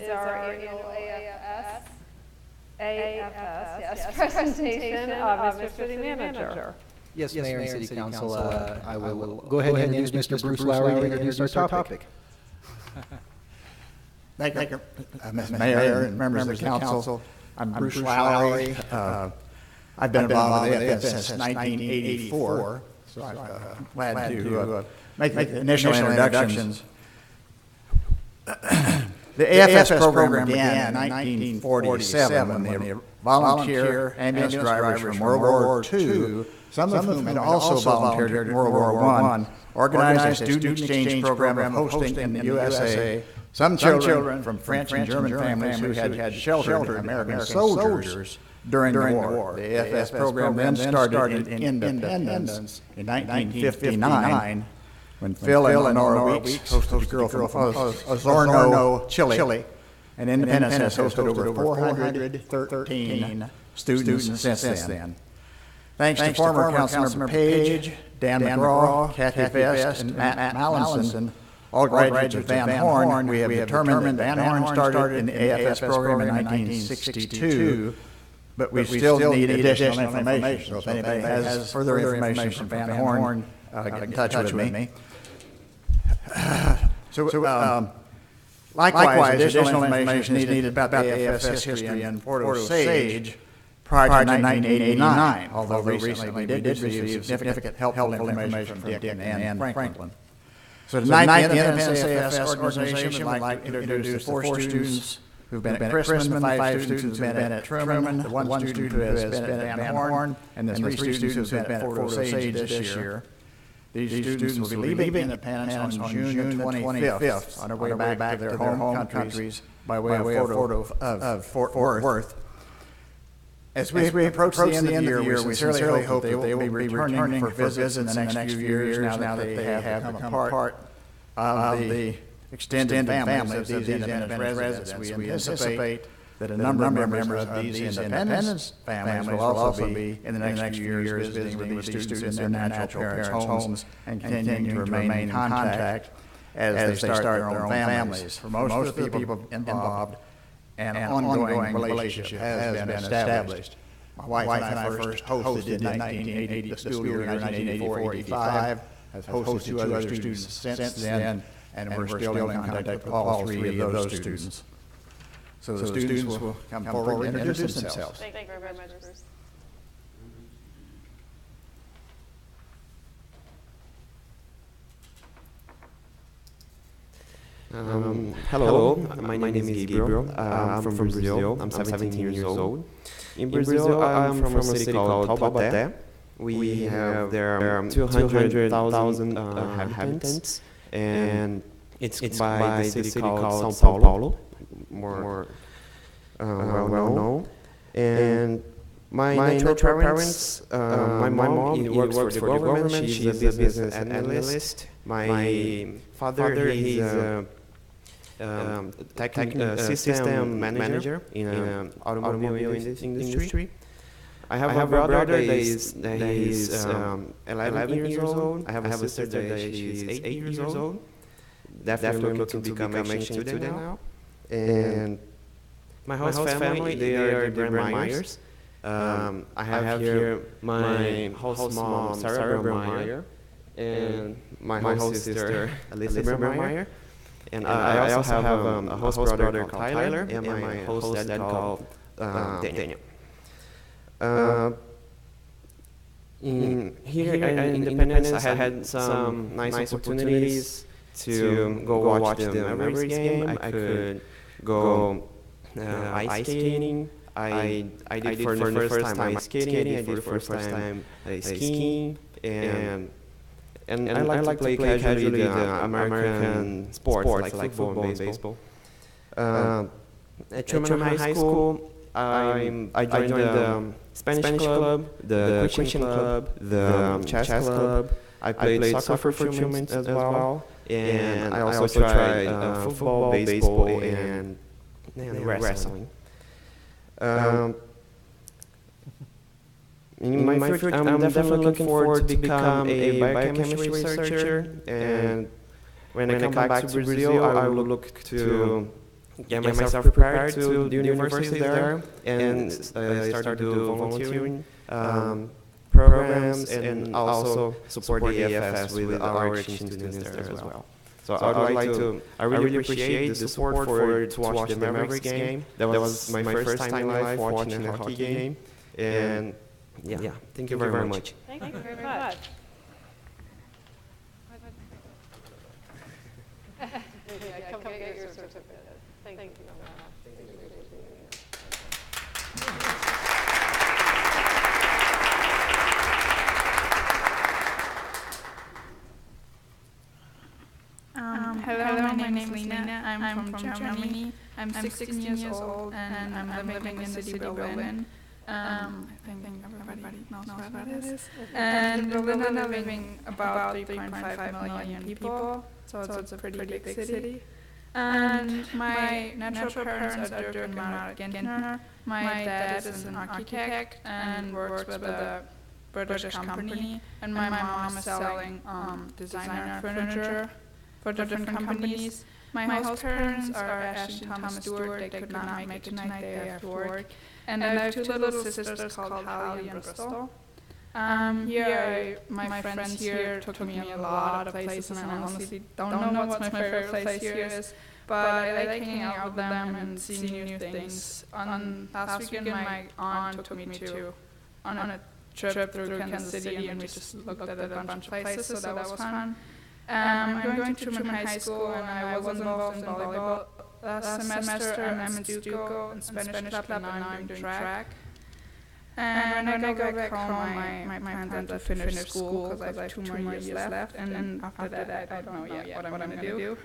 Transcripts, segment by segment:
is our annual AFS presentation of Mr. City Manager. Yes, Mayor and City Council, I will go ahead and introduce Mr. Bruce Lowry to introduce our topic. Thank you, Mr. Mayor and members of the council. I'm Bruce Lowry. I've been involved with the AFS since 1984, so I'm glad to make the initial introductions. The AFS program began in 1947 when the volunteer ambulance drivers from World War II, some of whom had also volunteered in World War I, organized a student exchange program hosting in the USA some children from French and German families who had sheltered American soldiers during the war. The AFS program then started in Independence in 1959 when Phil and Nora Weeks hosted a girl from Osorno, Chile, and Independence has hosted over 413 students since then. Thanks to former Councilmember Page, Dan McGraw, Kathy Vest, and Matt Mallinson, all graduates of Van Horn, we have determined that Van Horn started in the AFS program in 1962, but we still need additional information. So if anybody has further information from Van Horn, get in touch with me. Likewise, additional information is needed about the AFS history in Port Osage prior to 1989, although recently we did receive significant helpful information from Dick and Ann Franklin. So tonight, the Independence AFS organization would like to introduce the 4 students who've been at Chrisman, the 5 students who've been at Truman, the 1 student who has been at Van Horn, and the 3 students who've been at Port Osage this year. These students will be leaving Independence on June 25th on their way back to their home countries by way of Fort Worth. As we approach the end of the year, we sincerely hope that they will be returning for visits in the next few years now that they have become part of the extended families of these Independence residents. We anticipate that a number of members of these Independence families will also be in the next few years visiting with these students in their natural parents' homes and continuing to remain in contact as they start their own families. For most of the people involved, an ongoing relationship has been established. My wife and I first hosted in 1980, the school year 1984-85, have hosted 2 other students since then, and we're still in contact with all 3 of those students. So the students will come forward and introduce themselves. Thank you very much, Bruce. Hello, my name is Gabriel. I'm from Brazil. I'm 17 years old. In Brazil, I'm from a city called Taubaté. We have there 200,000 inhabitants, and it's by the city called São Paulo, more well known. And my natural parents, my mom works for the government. She's a business analyst. My father, he's a system manager in an automobile industry. I have a brother that is 11 years old. I have a sister that is 8 years old. Definitely looking to become a student now. And my host family, they are the Brandmeyers. I have here my host mom, Sarah Brandmeyer, and my host sister, Alyssa Brandmeyer. And I also have a host brother called Tyler, and my host dad called Daniel. Here in Independence, I had some nice opportunities to go watch the Mavericks game. I could go ice skating. I did for the first time ice skating. I did for the first time skiing, and I like to play casually the American sports like football and baseball. At Truman High School, I joined the Spanish club, the Christian club, the chess club. I played soccer for Truman as well, and I also tried football, baseball, and wrestling. In my future, I'm definitely looking forward to become a biochemistry researcher, and when I come back to Brazil, I will look to get myself prepared to do university there, and I started to do volunteering programs, and also support the AFS with our exchange students there as well. So I really appreciate the support to watch the Mavericks game. That was my first time in life watching a hockey game, and yeah, thank you very much. Thank you very much. Come get your certificate. Thank you. Hello, my name is Lena. I'm from Germany. I'm 16 years old and I'm living in the city of Berlin. I think everybody knows where that is. And Berlin is living about 3.5 million people, so it's a pretty big city. And my natural parents are Dirk and Marit Gentner. My dad is an architect and works with a British company, and my mom is selling designer furniture for different companies. My host parents are Ashley and Thomas Stewart. They could not make it tonight, they have to work. And I have two little sisters called Hallie and Bristol. My friends here took me a lot of places, and I honestly don't know what my favorite place here is, but I like hanging out with them and seeing new things. Last weekend, my aunt took me on a trip through Kansas City, and we just looked at a bunch of places, so that was fun. I'm going to Truman High School, and I was involved in volleyball last semester, and I'm in Stuco in Spanish club, and now I'm doing track. And when I go back home, my plan is to finish school because I have 2 more years left, and then after that, I don't know yet what I'm going to do.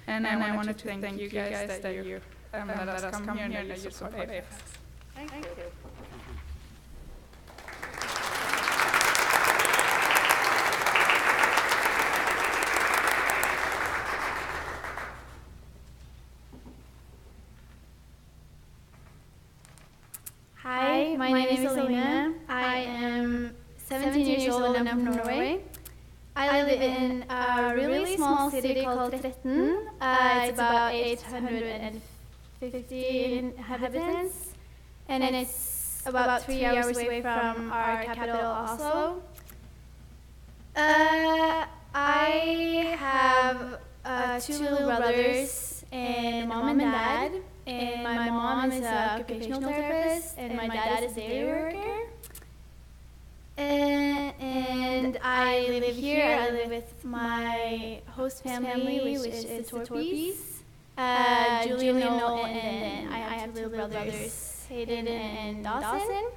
And I wanted to thank you guys that you let us come here and that you support AFS. Thank you. Hi, my name is Elena. I am 17 years old and I'm from Norway. I live in a really small city called Tretten. It's about 850 inhabitants, and it's about 3 hours away from our capital, Oslo. I have 2 little brothers and mom and dad. And my mom is an occupational therapist, and my dad is a dairy worker. And I live here. I live with my host family, which is the Torpies, Julian, Noel, and then I have 2 little brothers, Hayden and Dawson.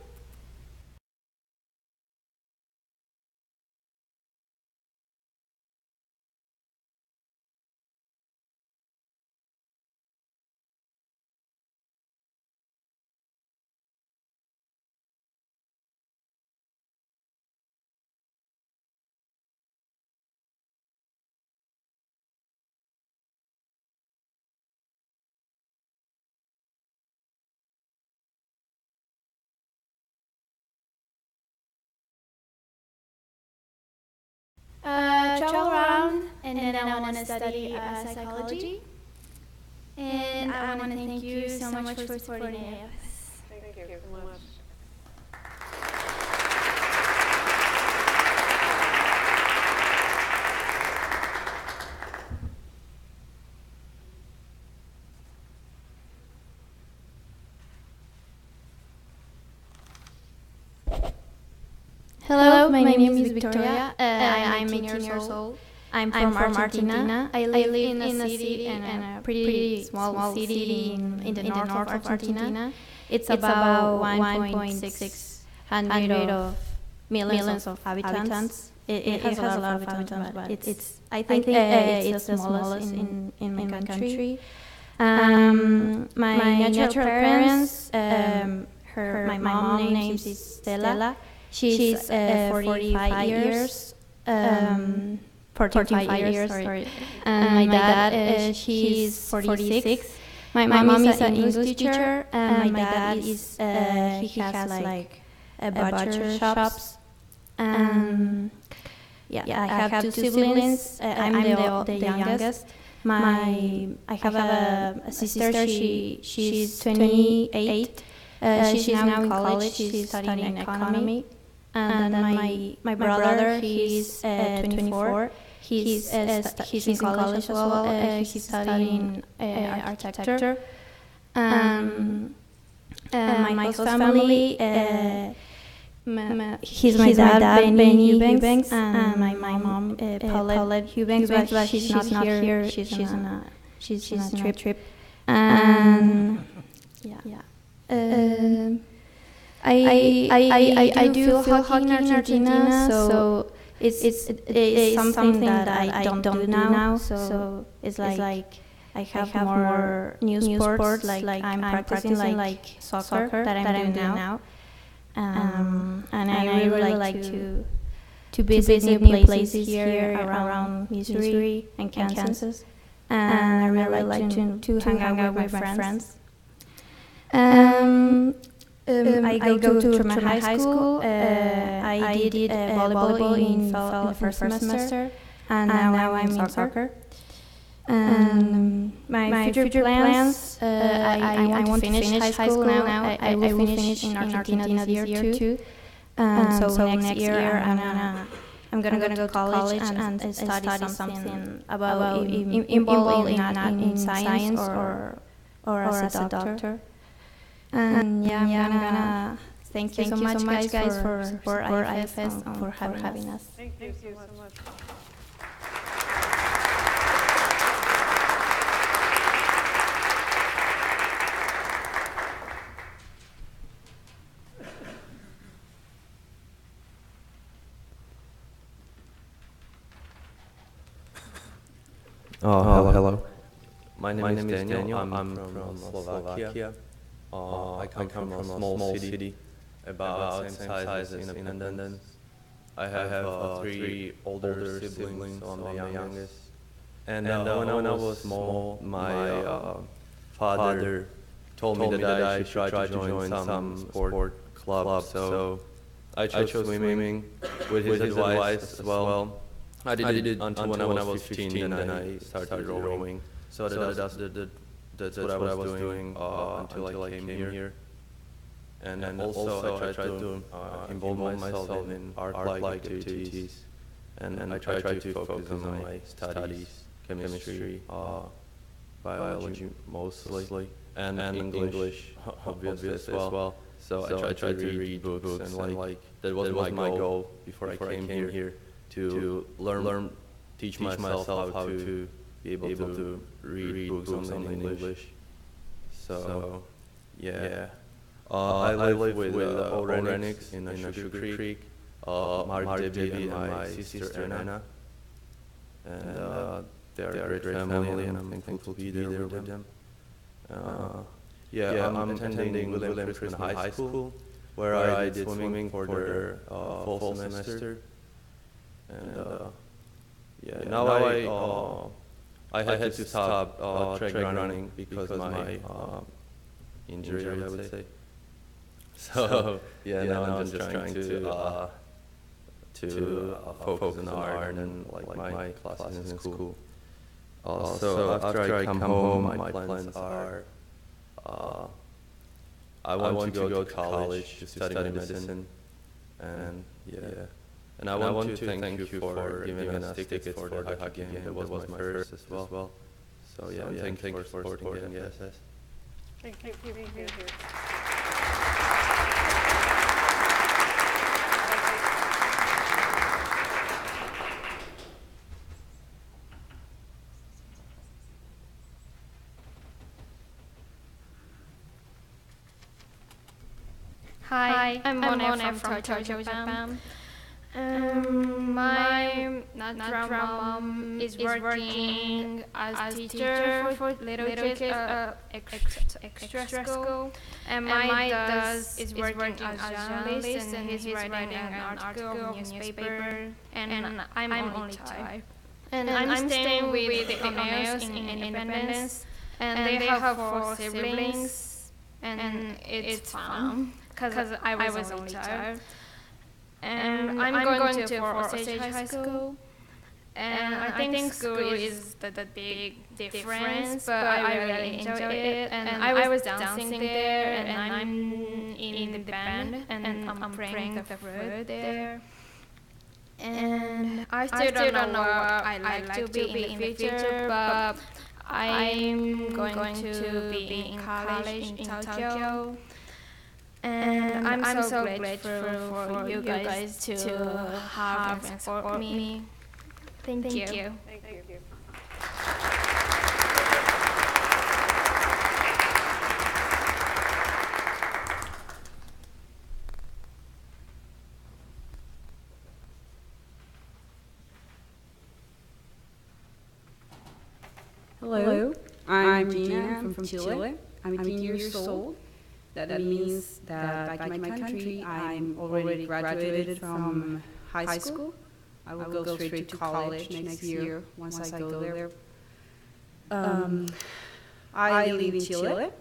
Travel around, and then I want to study psychology. And I want to thank you so much for supporting AFS. Thank you so much. Hello, my name is Victoria. I'm 18 years old. I'm from Argentina. I live in a city, in a pretty small city in the north of Argentina. It's about 1.6 millions of inhabitants. It has a lot of inhabitants, but I think it's the smallest in my country. My natural parents, my mom's name is Stella. She's 45 years. 45 years, sorry. And my dad, he's 46. My mom is an English teacher, and my dad is, he has like a butcher shops. Yeah, I have 2 siblings. I'm the youngest. I have a sister. She's 28. She's now in college. She's studying economy. And then my brother, he's 24. He's in college as well. He's studying architecture. My host family, he's my dad, Benny Eubanks, and my mom, Paulette Eubanks, but she's not here. She's on a trip. And I do feel hockey in Argentina, so it's something that I don't do now. So it's like I have more new sports, like I'm practicing like soccer that I'm doing now. And I really like to visit new places here around Missouri and Kansas. And I really like to hang out with my friends. I go to Tremont High School. I did volleyball in the first semester, and now I'm in soccer. My future plans, I want to finish high school now. I will finish in Argentina this year too. So next year I'm gonna go to college and study something about involved in science or as a doctor. And I'm gonna thank you so much guys for IFS and for having us. Thank you so much. Hello. My name is Daniel. I'm from Slovakia. I come from a small city, about the same size as Independence. I have 3 older siblings. I'm the youngest. And when I was small, my father told me that I should try to join some sport club. So I chose swimming with his advice as well. I did it until when I was 15, then I started rowing. So that's what I was doing until I came here. And also I tried to involve myself in art-like activities. And I tried to focus on my studies, chemistry, biology mostly, and English obviously as well. So I tried to read books, and like that was my goal before I came here, to learn, teach myself how to be able to read books in English. So, yeah. I live with Orenix in Sugar Creek, Mark, Debbie, and my sister Anna. And they're a great family, and I'm thankful to be there with them. I'm attending William Crispin High School, where I did swimming for their fall semester. And now I had to stop track running because of my injury, I would say. So now I'm just trying to focus on art and like my classes in school. So after I come home, my plans are I want to go to college to study medicine, and And I want to thank you for giving us tickets for the hockey game. That was my first as well. So thank you for supporting the SS. Thank you for being here. Hi, I'm Mona from Tokyo, Japan. My natural mom is working as teacher for little kids extra school, and my dad is working as journalist, and he's writing an article of newspaper, and I'm only child. And I'm staying with the O'Neills in Independence, and they have 4 siblings, and it's fun because I was only child. And I'm going to Fort Osage High School. And I think school is the big difference, but I really enjoy it. And I was dancing there, and I'm in the band, and I'm playing the flute there. And I still don't know what I like to be in the future, but I'm going to be in college in Tokyo. And I'm so grateful for you guys to have and support me. Thank you. Hello, I'm Gina. I'm from Chile. I'm 18 years old. That means that back in my country, I'm already graduated from high school. I will go straight to college next year once I go there. I live in Chile.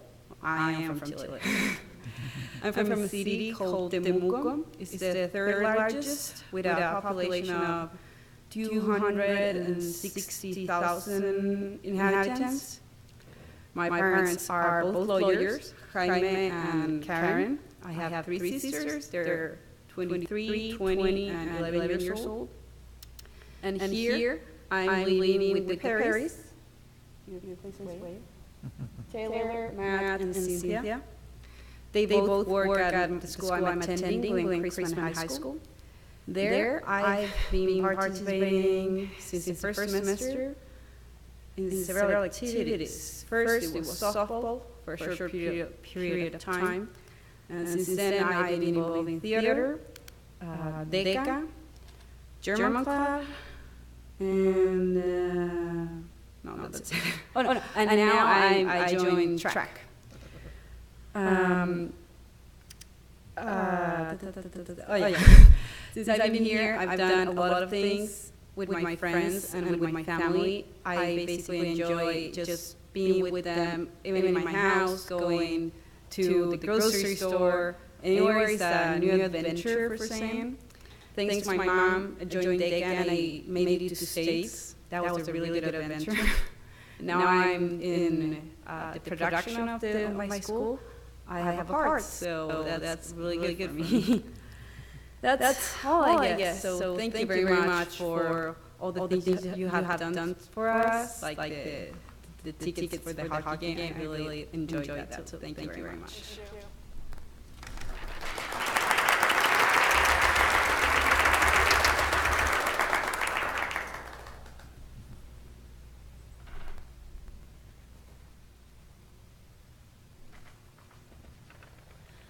I am from Chile. I'm from a city called Temuco. It's the third largest with a population of 260,000 inhabitants. My parents are both lawyers, Jaime and Karen. I have three sisters. They're 23, 20, and 11 years old. And here, I'm living with the Perrys. Taylor, Matt, and Cynthia. They both work at the school I'm attending, Glen Chrisman High School. There, I've been participating since the first semester in several activities. First, it was softball for a short period of time. And since then, I've been involved in theater, DECA, German club, and no, that's it. Oh, no. And now I joined track. Since I've been here, I've done a lot of things with my friends and with my family. I basically enjoy just being with them, even in my house, going to the grocery store. Anywhere is a new adventure for Sam. Thanks to my mom, I joined DECA and I made it to States. That was a really good adventure. Now I'm in the production of my school. I have a part, so that's really good for me. That's all, I guess. So thank you very much for all the things you have done for us, like the tickets for the hockey game. I really enjoyed that, so thank you very much.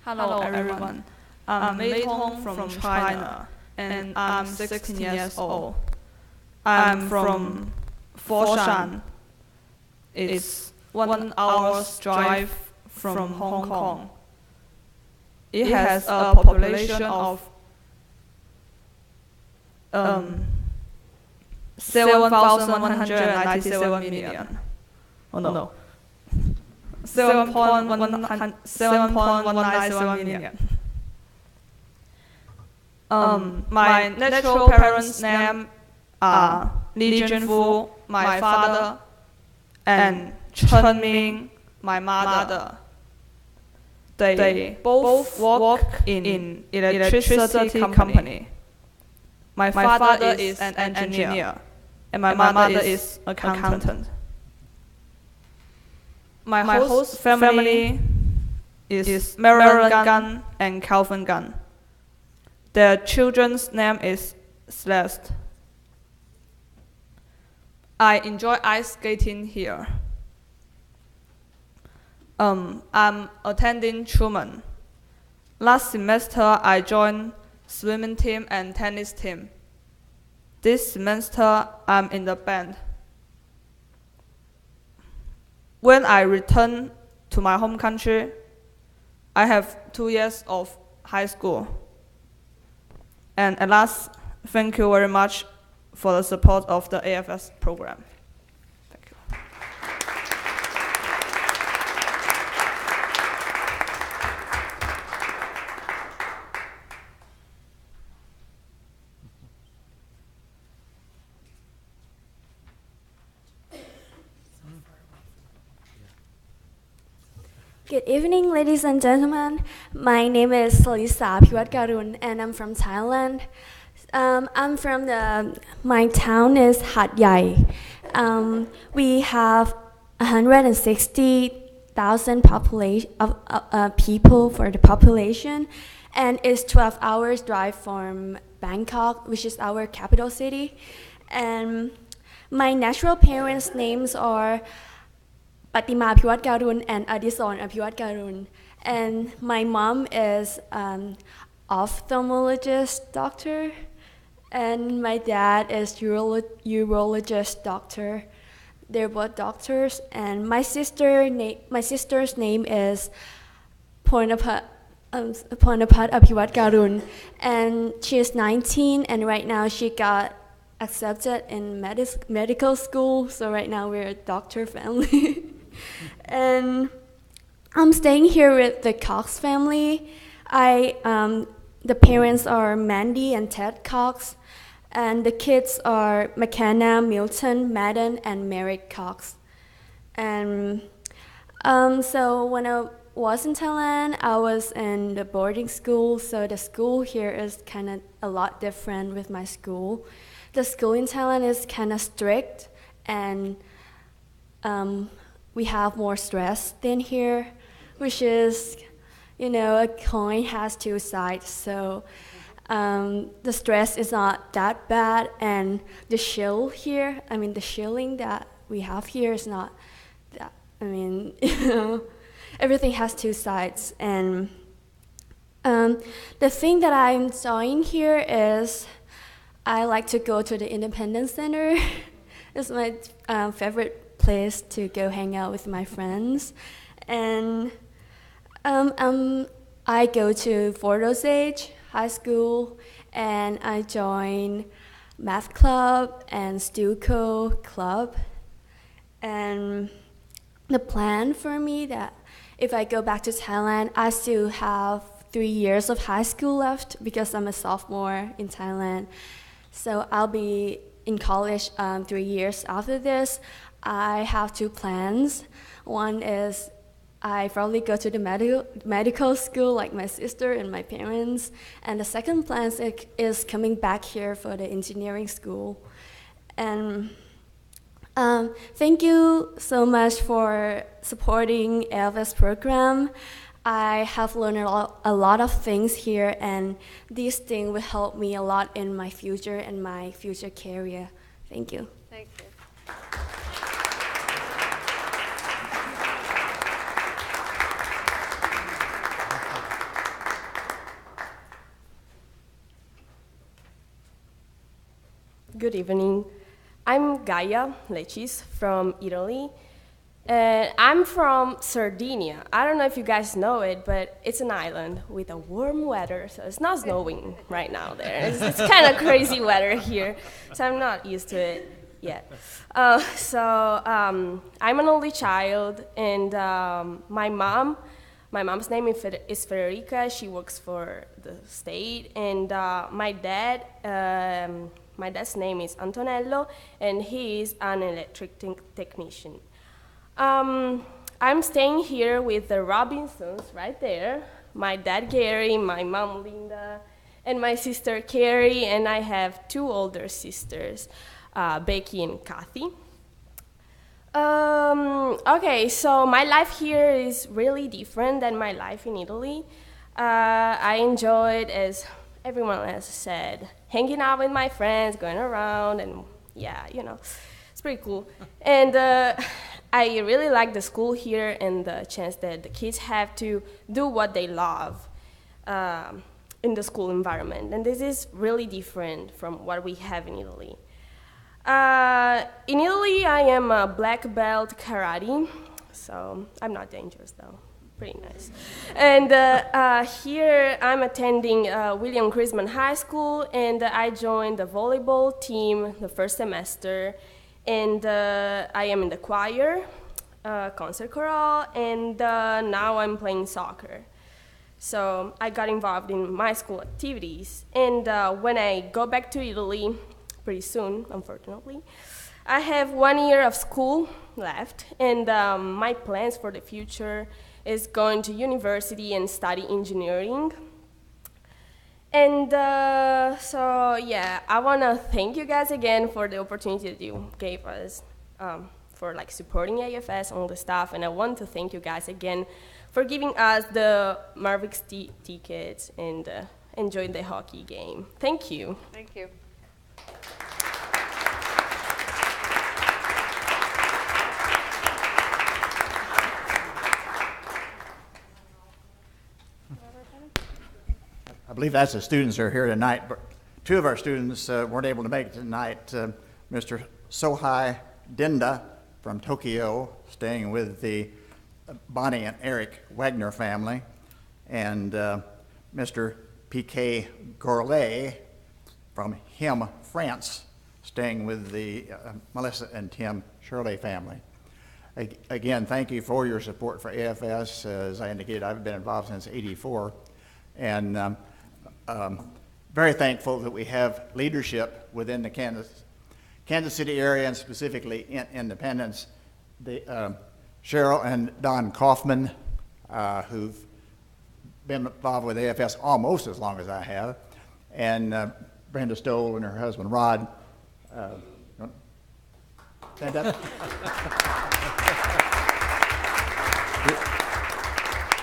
Hello everyone. I'm Mei Tong from China, and I'm 16 years old. I'm from Foshan. It's 1 hour's drive from Hong Kong. It has a population of 7,197 million. Oh no. 7.197 million. My natural parents' name are Li Junfu, my father, and Chen Ming, my mother. They both work in electricity company. My father is an engineer, and my mother is accountant. My host family is Marilyn Gan and Calvin Gan. Their children's name is Celeste. I enjoy ice skating here. I'm attending Truman. Last semester, I joined swimming team and tennis team. This semester, I'm in the band. When I return to my home country, I have 2 years of high school. And at last, thank you very much for the support of the AFS program. Thank you. Good evening, ladies and gentlemen. My name is Salisa Piwatkarun, and I'm from Thailand. My town is Hat Yai. We have 160,000 people for the population, and it's 12 hours drive from Bangkok, which is our capital city. And my natural parents' names are Patima Piwatkarun and Adison Piwatkarun. And my mom is ophthalmologist doctor, and my dad is urologist doctor. They're both doctors, and my sister's name is Pornapat Piwatkarun, and she is 19, and right now she got accepted in medical school. So right now we're a doctor family. And I'm staying here with the Cox family. The parents are Mandy and Ted Cox, and the kids are McKenna, Milton, Madden, and Merrick Cox. And so when I was in Thailand, I was in the boarding school, so the school here is kind of a lot different with my school. The school in Thailand is kind of strict, and we have more stress than here, which is, a coin has two sides. So the stress is not that bad, and the shilling that we have here is not that. Everything has two sides. And the thing that I'm enjoying here is I like to go to the Independence Center. It's my favorite place to go hang out with my friends. And I go to Fort Osage High School, and I join math club and Stuco club. And the plan for me that if I go back to Thailand, I still have 3 years of high school left because I'm a sophomore in Thailand. So I'll be in college 3 years after this. I have two plans. One is I probably go to the medical school like my sister and my parents. And the second plan is coming back here for the engineering school. And thank you so much for supporting AFS program. I have learned a lot of things here, and this thing will help me a lot in my future and my future career. Thank you. Thank you. Good evening. I'm Gaia Lecis from Italy. I'm from Sardinia. I don't know if you guys know it, but it's an island with a warm weather, so it's not snowing right now there. It's kind of crazy weather here, so I'm not used to it yet. I'm an only child, and my mom's name is Federica. She works for the state, and my dad's name is Antonello, and he is an electric technician. I'm staying here with the Robinsons right there. My dad, Gary, my mom, Linda, and my sister, Carrie, and I have two older sisters, Becky and Kathy. Okay, so my life here is really different than my life in Italy. I enjoyed, as everyone else said, hanging out with my friends, going around, and yeah, it's pretty cool. And I really like the school here and the chance that the kids have to do what they love in the school environment. And this is really different from what we have in Italy. In Italy, I am a black belt karate, so I'm not dangerous though. Pretty nice. And here I'm attending William Chrisman High School, and I joined the volleyball team the first semester. And I am in the choir, concert chorale, and now I'm playing soccer. So I got involved in my school activities. And when I go back to Italy, pretty soon, unfortunately, I have 1 year of school left. And my plans for the future is going to university and study engineering. And so yeah, I want to thank you guys again for the opportunity that you gave us for like supporting AFS and all the stuff. And I want to thank you guys again for giving us the Mavericks tickets and enjoying the hockey game. Thank you. Thank you. I believe that's the students who are here tonight, but two of our students weren't able to make it tonight. Mr. Sohai Dinda from Tokyo, staying with the Bonnie and Eric Wagner family, and Mr. P.K. Gourlet from Him, France, staying with the Melissa and Tim Shirley family. Again, thank you for your support for AFS. As I indicated, I've been involved since '84, and very thankful that we have leadership within the Kansas City area, and specifically in Independence. Cheryl and Don Kaufman, who've been involved with AFS almost as long as I have, and Brenda Stoll and her husband Rod. Stand up.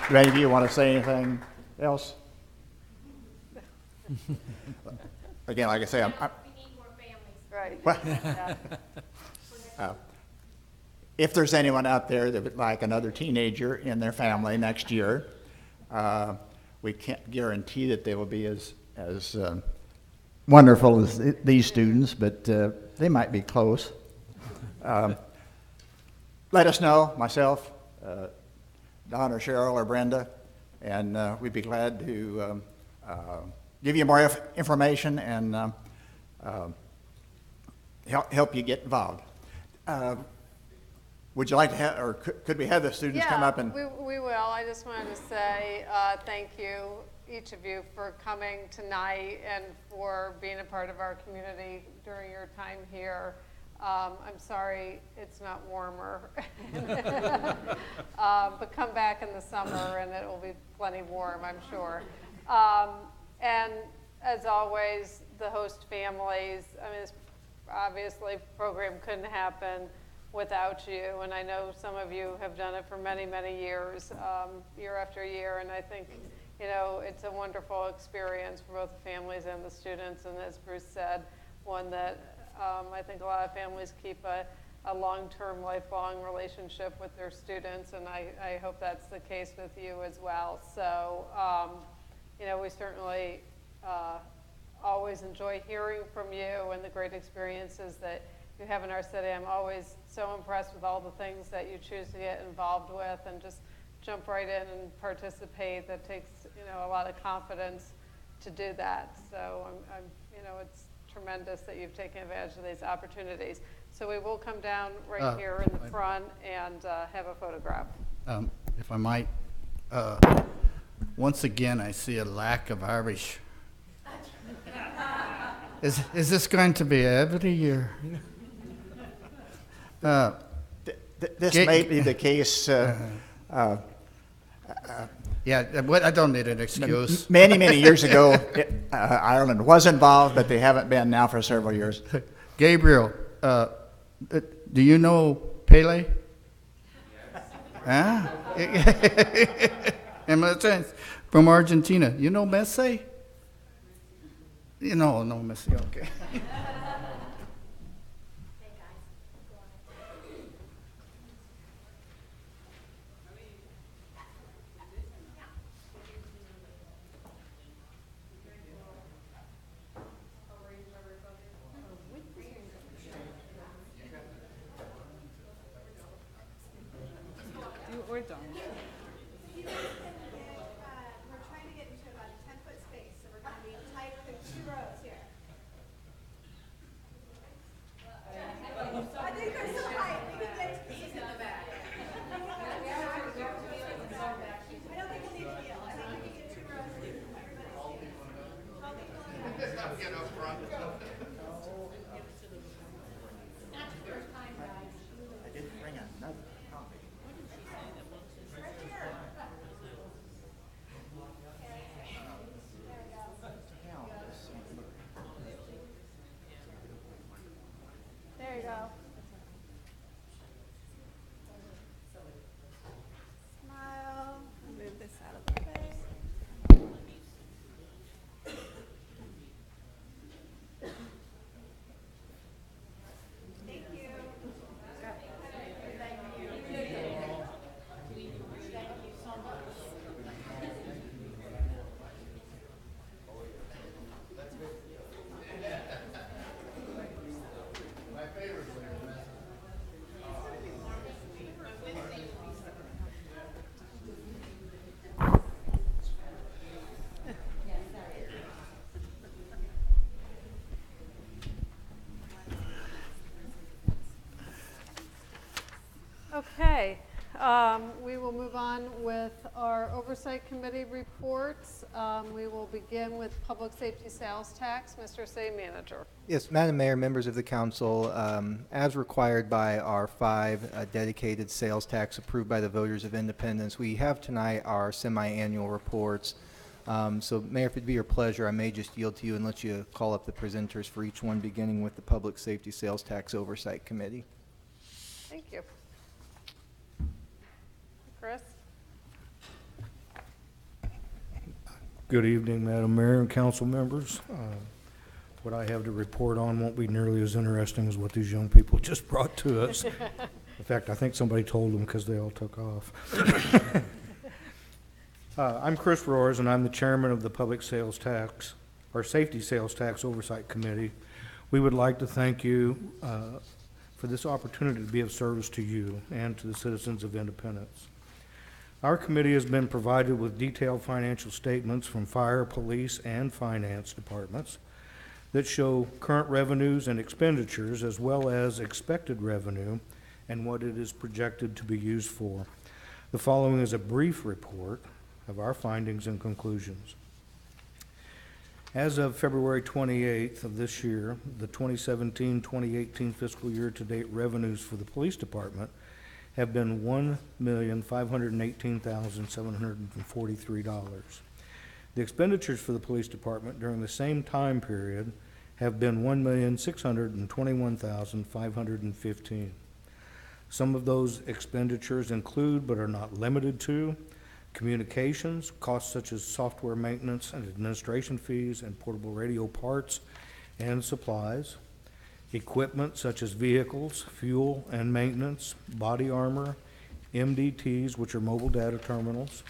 Do any of you want to say anything else? Again, like I say, We need more families. Right. Well, Yeah. if there's anyone out there that would like another teenager in their family next year, we can't guarantee that they will be as wonderful as these students, but they might be close. Let us know, myself, Don or Cheryl or Brenda, and we'd be glad to give you more information and help you get involved. Would you like to have, or could we have the students come up and? We will. I just wanted to say thank you, each of you, for coming tonight and for being a part of our community during your time here. I'm sorry it's not warmer, but come back in the summer and it will be plenty warm, I'm sure. And as always, the host families, I mean, this obviously program couldn't happen without you, and I know some of you have done it for many, many years, year after year, and I think, you know, it's a wonderful experience for both the families and the students, and as Bruce said, one that I think a lot of families keep a long-term, lifelong relationship with their students, and I hope that's the case with you as well. So, you know, we certainly always enjoy hearing from you and the great experiences that you have in our city. I'm always so impressed with all the things that you choose to get involved with and just jump right in and participate. That takes, you know, a lot of confidence to do that. So I'm you know, it's tremendous that you've taken advantage of these opportunities. So we will come down right here in the front and have a photograph. If I might, once again, I see a lack of Irish. Is this going to be every year? This may be the case. Yeah, I don't need an excuse. Many, many years ago, Ireland was involved, but they haven't been now for several years. Gabriel, do you know Pele? Huh? And Messi from Argentina. You know Messi? You know, no Messi. Okay. We're done. We're trying to get into about a 10-foot space, so we're going to be tight with 2 rows here. I think they're so high, we can get to these in the back. I don't think we'll need to kneel. I think we can get 2 rows. Everybody's Get up front. I didn't bring another copy. We will move on with our Oversight Committee reports. We will begin with Public Safety Sales Tax. Mr. City Manager. Yes, Madam Mayor, members of the council, as required by our 5 dedicated sales tax approved by the voters of Independence, we have tonight our semi-annual reports. So, Mayor, if it'd be your pleasure, I may just yield to you and let you call up the presenters for each one, beginning with the Public Safety Sales Tax Oversight Committee. Thank you. Chris? Good evening, Madam Mayor and council members. What I have to report on won't be nearly as interesting as what these young people just brought to us. In fact, I think somebody told them because they all took off. I'm Chris Roars, and I'm the chairman of the Public Sales Tax, or Safety Sales Tax Oversight Committee. We would like to thank you for this opportunity to be of service to you and to the citizens of Independence. Our committee has been provided with detailed financial statements from fire, police, and finance departments that show current revenues and expenditures, as well as expected revenue and what it is projected to be used for. The following is a brief report of our findings and conclusions. As of February 28th of this year, the 2017-2018 fiscal year to date revenues for the police department have been $1,518,743. The expenditures for the police department during the same time period have been $1,621,515. Some of those expenditures include, but are not limited to, communications, costs such as software maintenance and administration fees and portable radio parts and supplies, equipment such as vehicles, fuel and maintenance, body armor, MDTs, which are mobile data terminals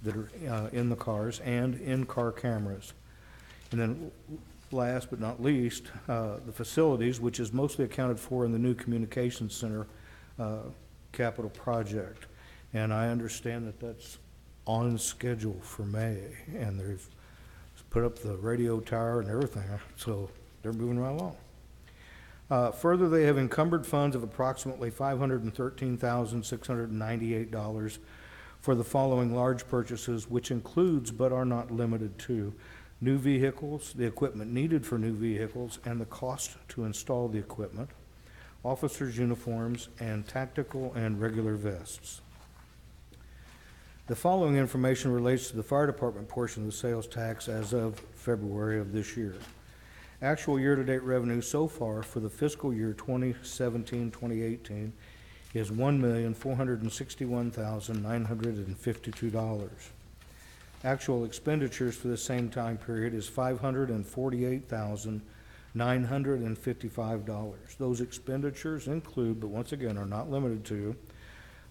that are in the cars, and in-car cameras. And then last but not least, the facilities, which is mostly accounted for in the new communications center capital project. And I understand that that's on schedule for May, and they've put up the radio tower and everything, so they're moving right along. Further, they have encumbered funds of approximately $513,698 for the following large purchases, which includes but are not limited to new vehicles, the equipment needed for new vehicles, and the cost to install the equipment, officers' uniforms, and tactical and regular vests. The following information relates to the fire department portion of the sales tax as of February of this year. Actual year-to-date revenue so far for the fiscal year 2017-2018 is $1,461,952. Actual expenditures for the same time period is $548,955. Those expenditures include, but once again are not limited to,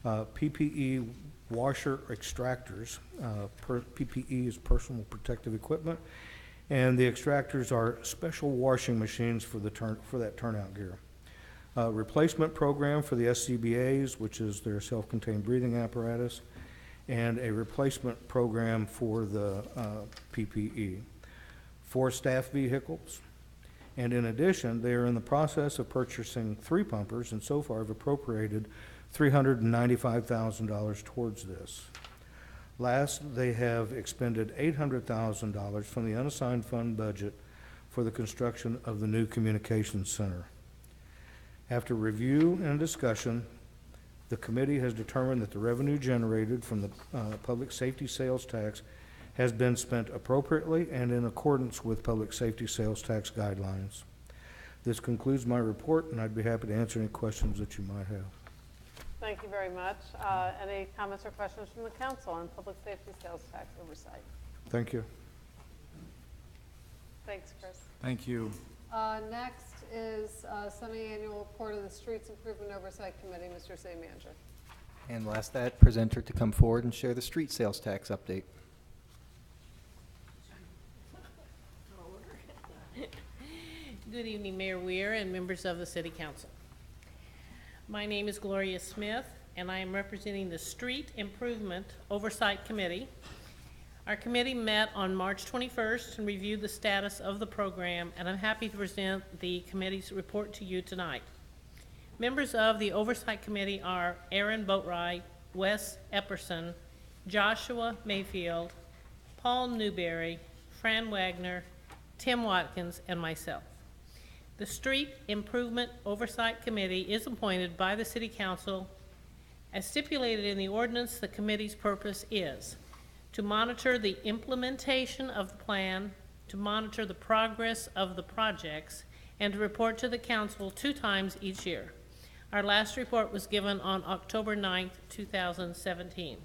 PPE washer extractors. PPE is personal protective equipment, and the extractors are special washing machines for that turnout gear. Replacement program for the SCBAs, which is their self-contained breathing apparatus, and a replacement program for the PPE. 4 staff vehicles, and in addition, they are in the process of purchasing 3 pumpers, and so far have appropriated $395,000 towards this. Last, they have expended $800,000 from the unassigned fund budget for the construction of the new communications center. After review and discussion, the committee has determined that the revenue generated from the public safety sales tax has been spent appropriately and in accordance with public safety sales tax guidelines. This concludes my report, and I'd be happy to answer any questions that you might have. Thank you very much. Any comments or questions from the council on public safety sales tax oversight? Thank you. Thanks, Chris. Thank you. Next is semi-annual report of the Streets Improvement Oversight Committee. Mr. City Manager. And we'll ask that presenter to come forward and share the street sales tax update. Good evening, Mayor Weir and members of the City Council. My name is Gloria Smith, and I am representing the Street Improvement Oversight Committee. Our committee met on March 21st and reviewed the status of the program, and I'm happy to present the committee's report to you tonight. Members of the Oversight Committee are Aaron Boatwright, Wes Epperson, Joshua Mayfield, Paul Newberry, Fran Wagner, Tim Watkins, and myself. The Street Improvement Oversight Committee is appointed by the City Council. As stipulated in the ordinance, the committee's purpose is to monitor the implementation of the plan, to monitor the progress of the projects, and to report to the council 2 times each year. Our last report was given on October 9th, 2017.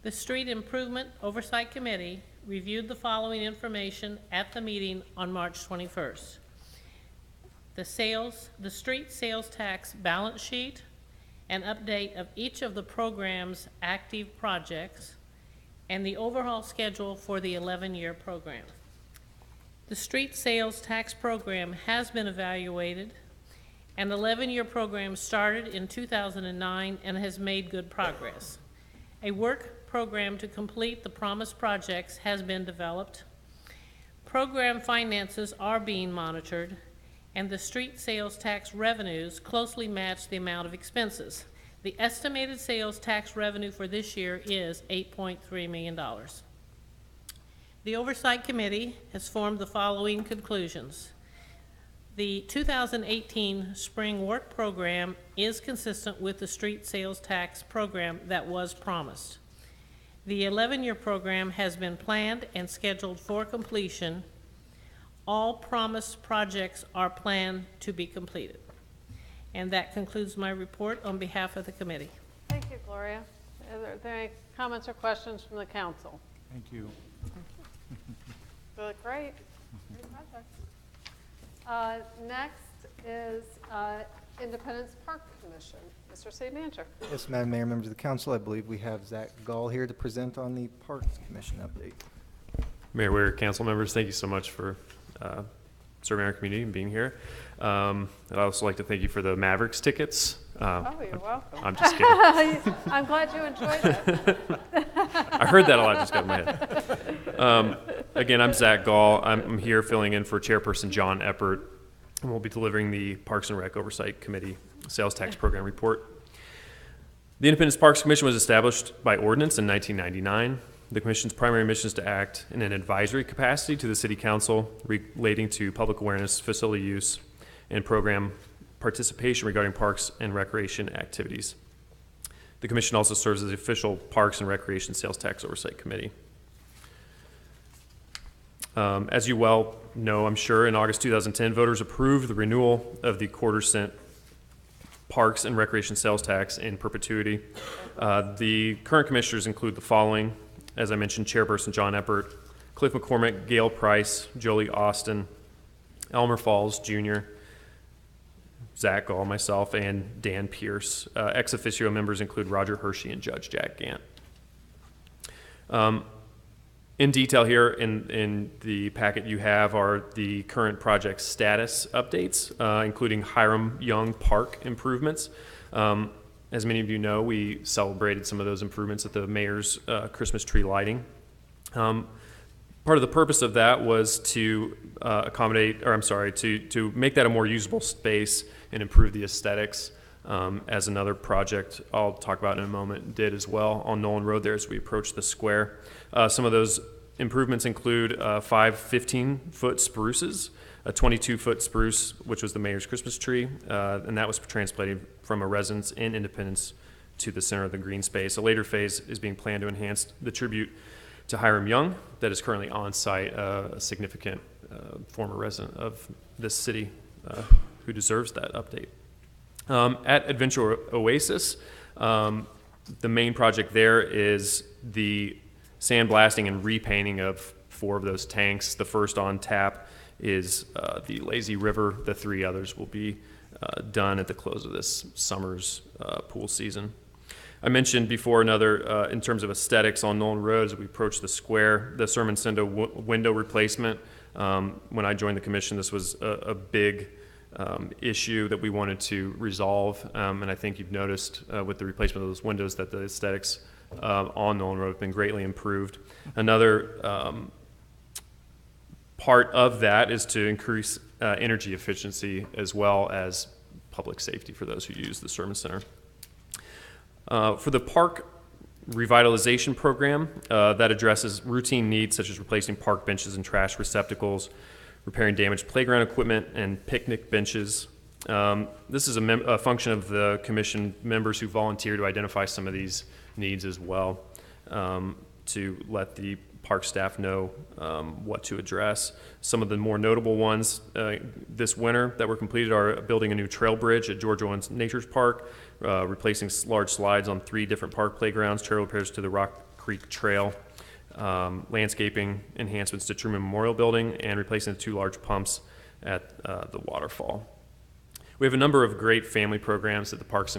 The Street Improvement Oversight Committee reviewed the following information at the meeting on March 21st. The street sales tax balance sheet, an update of each of the program's active projects, and the overhaul schedule for the 11-year program. The street sales tax program has been evaluated. An 11-year program started in 2009 and has made good progress. A work program to complete the promised projects has been developed. Program finances are being monitored, and the street sales tax revenues closely match the amount of expenses. The estimated sales tax revenue for this year is $8.3 million. The Oversight Committee has formed the following conclusions. The 2018 spring work program is consistent with the street sales tax program that was promised. The 11-year program has been planned and scheduled for completion. All promised projects are planned to be completed. And that concludes my report on behalf of the committee. Thank you, Gloria. Are there any comments or questions from the council? Thank you. Really great. Great project. Next is Independence Park Commission. Mr. City Manager. Yes, Madam Mayor, members of the council, I believe we have Zach Gall here to present on the Parks Commission update. Mayor Ware, council members, thank you so much for serving our community and being here. I'd also like to thank you for the Mavericks tickets. Oh, you're welcome. I'm just kidding. I'm glad you enjoyed it. I heard that a lot, just got in my head. Again, I'm Zach Gall. I'm here filling in for Chairperson John Eppert, and we'll be delivering the Parks and Rec Oversight Committee Sales Tax Program Report. The Independence Parks Commission was established by ordinance in 1999. The Commission's primary mission is to act in an advisory capacity to the City Council relating to public awareness, facility use, and program participation regarding parks and recreation activities. The Commission also serves as the official Parks and Recreation Sales Tax Oversight Committee. As you well know, I'm sure, in August 2010, voters approved the renewal of the quarter-cent Parks and Recreation Sales Tax in perpetuity. The current commissioners include the following. As I mentioned, Chairperson John Eppert, Cliff McCormick, Gail Price, Jolie Austin, Elmer Falls Jr., Zach Gall, myself, and Dan Pierce. Ex officio members include Roger Hershey and Judge Jack Gant. In detail here in the packet you have are the current project status updates, including Hiram Young Park improvements. As many of you know, we celebrated some of those improvements at the mayor's Christmas tree lighting. Part of the purpose of that was to to make that a more usable space and improve the aesthetics, as another project I'll talk about in a moment did as well on Nolan Road there as we approach the square. Some of those improvements include 5 15-foot spruces, a 22-foot spruce, which was the mayor's Christmas tree, and that was transplanted from a residence in Independence to the center of the green space. A later phase is being planned to enhance the tribute to Hiram Young that is currently on site, a significant former resident of this city who deserves that update. At Adventure Oasis, the main project there is the sandblasting and repainting of 4 of those tanks. The first on tap is the Lazy River. The 3 others will be done at the close of this summer's pool season. I mentioned before another, in terms of aesthetics on Nolan Road as we approach the square, the Sermon Cinda window replacement. When I joined the commission, this was a big issue that we wanted to resolve, and I think you've noticed with the replacement of those windows that the aesthetics on Nolan Road have been greatly improved. Another part of that is to increase energy efficiency as well as public safety for those who use the Sermon Center. For the park revitalization program, that addresses routine needs such as replacing park benches and trash receptacles, repairing damaged playground equipment, and picnic benches. This is a function of the commission members who volunteer to identify some of these needs as well, to let the park staff know what to address. Some of the more notable ones this winter that were completed are building a new trail bridge at George Owens Nature's Park, replacing large slides on 3 different park playgrounds, trail repairs to the Rock Creek Trail, landscaping enhancements to Truman Memorial Building, and replacing the 2 large pumps at the waterfall. We have a number of great family programs that the Parks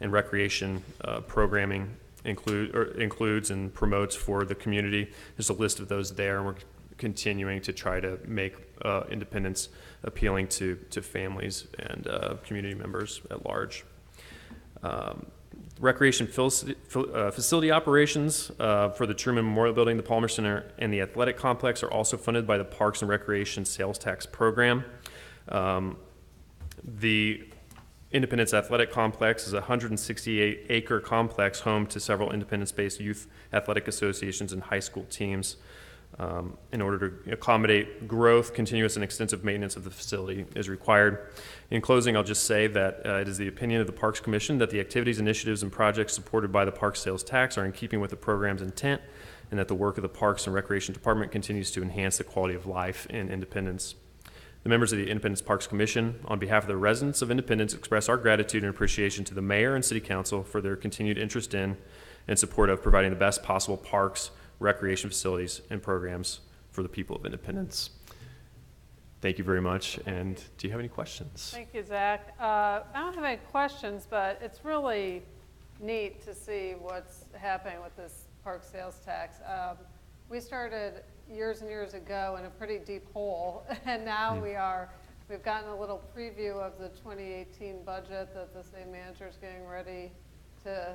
and Recreation programming includes and promotes for the community. There's a list of those there, and we're continuing to try to make Independence appealing to families and community members at large. Recreation facility operations for the Truman Memorial Building, the Palmer Center, and the Athletic Complex are also funded by the Parks and Recreation Sales Tax Program. The Independence Athletic Complex is a 168-acre complex home to several Independence-based youth athletic associations and high school teams. In order to accommodate growth, continuous and extensive maintenance of the facility is required. In closing, I'll just say that it is the opinion of the Parks Commission that the activities, initiatives, and projects supported by the Parks Sales Tax are in keeping with the program's intent, and that the work of the Parks and Recreation Department continues to enhance the quality of life in Independence. The members of the Independence Parks Commission, on behalf of the residents of Independence, express our gratitude and appreciation to the Mayor and City Council for their continued interest in and support of providing the best possible parks, recreation facilities, and programs for the people of Independence. Thank you very much, and do you have any questions? Thank you, Zach. I don't have any questions, but it's really neat to see what's happening with this park sales tax. We started years and years ago in a pretty deep hole, and now we've gotten a little preview of the 2018 budget that the city manager is getting ready to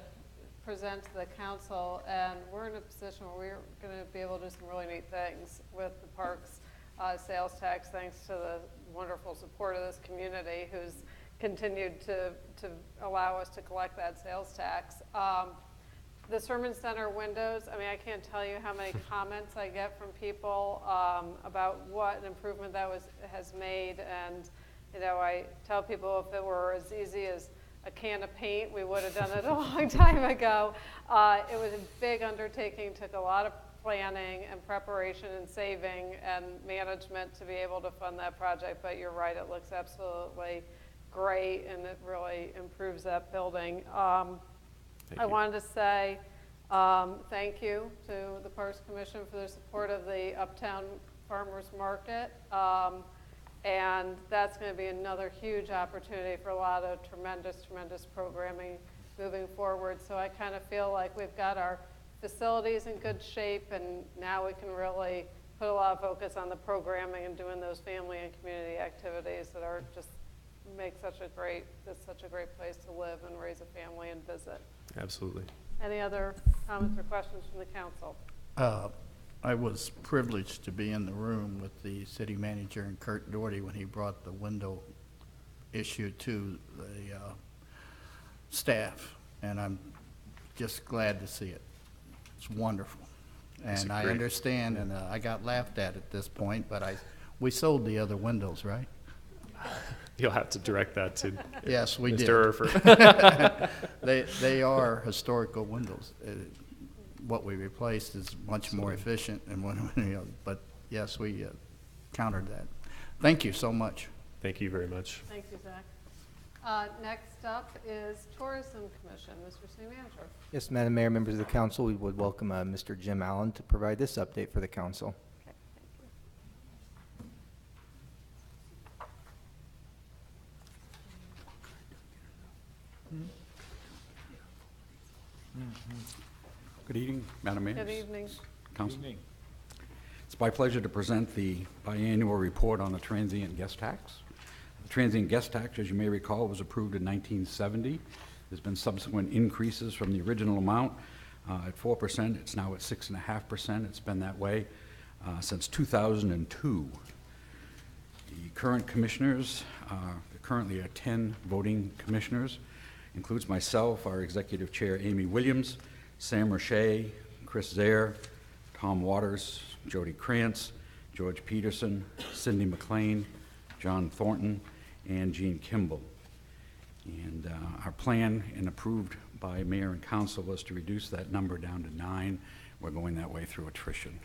present to the council, and we're in a position where we're going to be able to do some really neat things with the parks sales tax, thanks to the wonderful support of this community who's continued to allow us to collect that sales tax. The Sermon Center windows, I mean, I can't tell you how many comments I get from people about what an improvement that has made. And, you know, I tell people if it were as easy as a can of paint, we would have done it a long time ago. It was a big undertaking, took a lot of planning and preparation and saving and management to be able to fund that project. But you're right, it looks absolutely great, and it really improves that building. I wanted to say thank you to the Parks Commission for their support of the Uptown Farmers Market. And that's going to be another huge opportunity for a lot of tremendous programming moving forward. So I kind of feel like we've got our facilities in good shape, and now we can really put a lot of focus on the programming and doing those family and community activities that are just make such a great place to live and raise a family and visit. Absolutely. Any other comments or questions from the council? I was privileged to be in the room with the city manager and Kurt Doherty when he brought the window issue to the staff, and I'm just glad to see it. It's wonderful. And I understand, and I got laughed at this point, but we sold the other windows, right? You'll have to direct that to yes, we Mr. did. They are historical windows. What we replaced is much more efficient, and but yes, we countered that. Thank you so much. Thank you very much. Thank you, Zach. Next up is Tourism Commission. Mr. City Manager. Yes, Madam Mayor, members of the council, we would welcome Mr. Jim Allen to provide this update for the council. Okay, thank you. Good evening, Madam Mayor. Good evening. Council. Good evening. It's my pleasure to present the biannual report on the transient guest tax. The transient guest tax, as you may recall, was approved in 1970. There's been subsequent increases from the original amount at 4%. It's now at 6.5%. It's been that way since 2002. The current commissioners, there currently are 10 voting commissioners, includes myself, our Executive Chair Amy Williams, Sam Roche, Chris Zaire, Tom Waters, Jody Krantz, George Peterson, Cindy McLean, John Thornton, and Jean Kimball. And our plan, and approved by Mayor and Council, was to reduce that number down to 9. We're going that way through attrition.